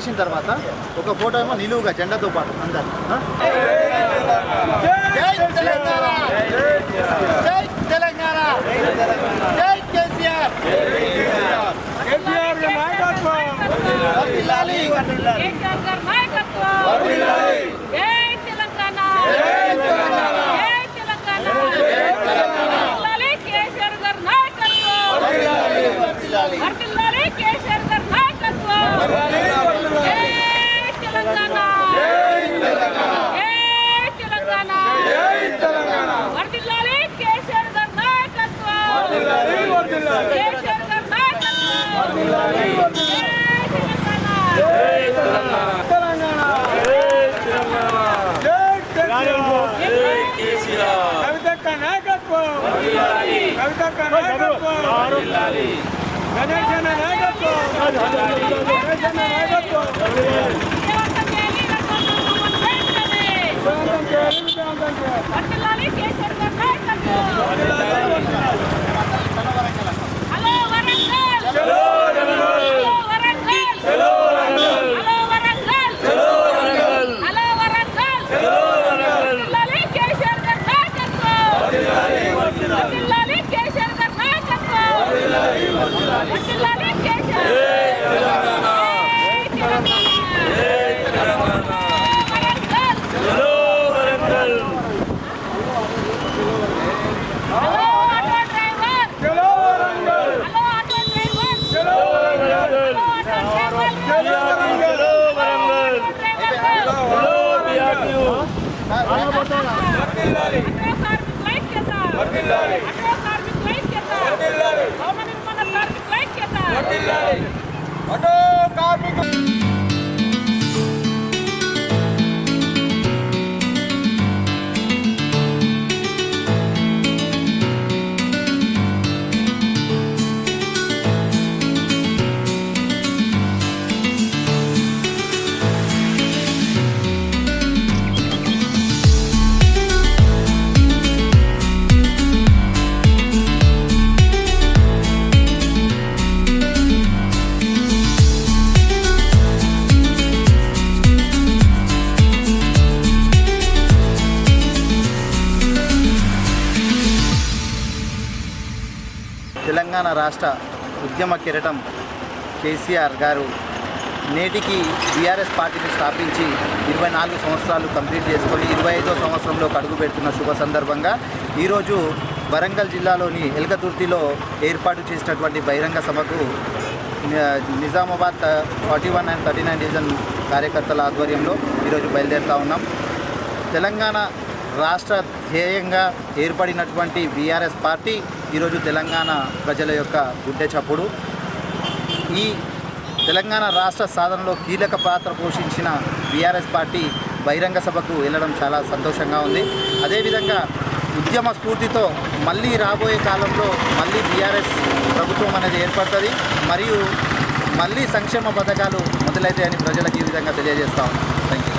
చేసిన తర్వాత ఒక ఫోటో ఏమో నిలువుగా జెండాతో పాటు అందరు జై తెలంగాణ, జై తెలంగాణ, జై కేసీఆర్, కేసీఆర్ నాయకత్వం వర్ధిల్లాలి, కేసీఆర్ గారి నాయకత్వం వర్ధిల్లాలి, జై తెలంగాణ, జై తెలంగాణ, జై తెలంగాణ, జై తెలంగాణ, వర్ధిల్లాలి, కేసీఆర్ గారి నాయకత్వం వర్ధిల్లాలి, వర్ధిల్లాలి, వర్ధిల్లాలి, కేసీఆర్ గారి నాయకత్వం వర్ధిల్లాలి, జై తెలంగాణ, జై తెలంగాణ, జై తెలంగాణ, జై తెలంగాణ, వర్ధిల్లాలి, కేసీఆర్ గారి నాయకత్వం వర్ధిల్లాలి, వర్ధిల్లాలి, కేసీఆర్ గారి నాయకత్వం వర్ధిల్లాలి, వర్ధిల్లాలి, జై తెలంగాణ, తెలంగాణ, జై తెలంగాణ, జై తెలంగాణ, జై కేసీఆర్, కవితక్క నాయకత్వం వర్ధిల్లాలి, కవితక్క నాయకత్వం వర్ధిల్లాలి, గణేశన్న నాయకత్వం వర్ధిల్లాలి, గణేశన్న నాయకత్వం వర్ధిల్లాలి, వర్ధిల్లాలి, కేసీఆర్ గారి నాయకత్వం వర్ధిల్లాలి, హలో వరంగల్, చలో వరంగల్, చలో వరంగల్, హలో వరంగల్, చలో వరంగల్, హలో వరంగల్, చలో వరంగల్, వర్ధిల్లాలి, కేసీఆర్ గారి నాయకత్వం వర్ధిల్లాలి, వర్ధిల్లాలి, కేసీఆర్ గారి నాయకత్వం వర్ధిల్లాలి, వర్ధిల్లాలి, కేసీఆర్, జై తెలంగాణ, జై తెలంగాణ, చలో వరంగల్, హలో ఆటో డ్రైవర్, చలో వరంగల్, హలో ఆటో డ్రైవర్, చలో వరంగల్, చలో వరంగల్, హలో బిఆర్యు వర్ధిల్లాలి, ఆటో కార్మికుల ఐక్యత వర్ధిల్లాలి, ఆటో కార్మికుల ఐక్యత వర్ధిల్లాలి, భవన నిర్మాణ కార్మికుల ఐక్యత వర్ధిల్లాలి, ఆటో కార్మికుల తెలంగాణ రాష్ట్ర ఉద్యమ కిరీటం కేసీఆర్ గారు నేటికి బీఆర్ఎస్ పార్టీని స్థాపించి 24 సంవత్సరాలు కంప్లీట్ చేసుకొని 25వ సంవత్సరంలో అడుగు పెడుతున్న శుభ సందర్భంగా ఈరోజు వరంగల్ జిల్లాలోని ఎల్కతుర్తిలో ఏర్పాటు చేసినటువంటి బహిరంగ సభకు నిజామాబాద్ 41 and 39 డివిజన్ కార్యకర్తల ఆధ్వర్యంలో ఈరోజు బయలుదేరుతూ ఉన్నాం. తెలంగాణ రాష్ట్ర ధ్యేయంగా ఏర్పడినటువంటి బీఆర్ఎస్ పార్టీ ఈరోజు తెలంగాణ ప్రజల యొక్క గుడ్డె చప్పుడు. ఈ తెలంగాణ రాష్ట్ర సాధనలో కీలక పాత్ర పోషించిన బీఆర్ఎస్ పార్టీ బహిరంగ సభకు వెళ్ళడం చాలా సంతోషంగా ఉంది. అదేవిధంగా ఉద్యమ స్ఫూర్తితో మళ్ళీ రాబోయే కాలంలో మళ్ళీ బీఆర్ఎస్ ప్రభుత్వం అనేది ఏర్పడుతుంది, మరియు మళ్ళీ సంక్షేమ పథకాలు మొదలవుతాయని ప్రజలకు ఈ విధంగా తెలియజేస్తాం. Thank you.